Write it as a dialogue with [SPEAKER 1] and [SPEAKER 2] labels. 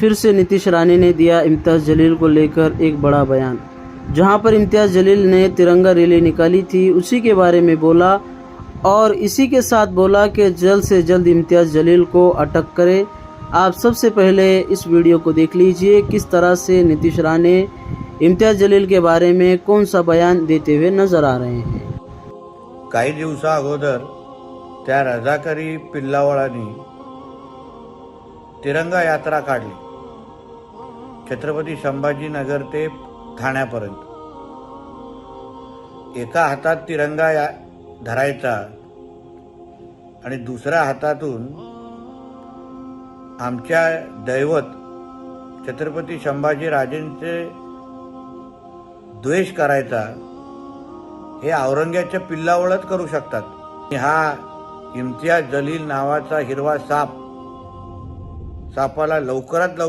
[SPEAKER 1] फिर से नीतीश राणे ने दिया इम्तियाज़ जलील को लेकर एक बड़ा बयान। जहां पर इम्तियाज़ जलील ने तिरंगा रैली निकाली थी उसी के बारे में बोला और इसी के साथ बोला कि जल्द से जल्द इम्तियाज़ जलील को अटक करे। आप सबसे पहले इस वीडियो को देख लीजिए किस तरह से नीतीश राणे इम्तियाज़ जलील के बारे में कौन सा बयान देते हुए नजर आ रहे हैं।
[SPEAKER 2] काही दिवसा अगोदर त्या रजाकारी पिल्लावळांनी तिरंगा यात्रा काढली छत्रपती संभाजीनगर ते ठाण्यापर्यंत। एका हातात तिरंगा धरायचा आणि दुसऱ्या हातातून आमच्या दैवत छत्रपती संभाजी राजेंचे द्वेष करायचा हे औरंग्याच्या पिल्लावळच करू शकतात। हा इम्तियाज जलील नावाचा हिरवा सापाला लवकरात लवकर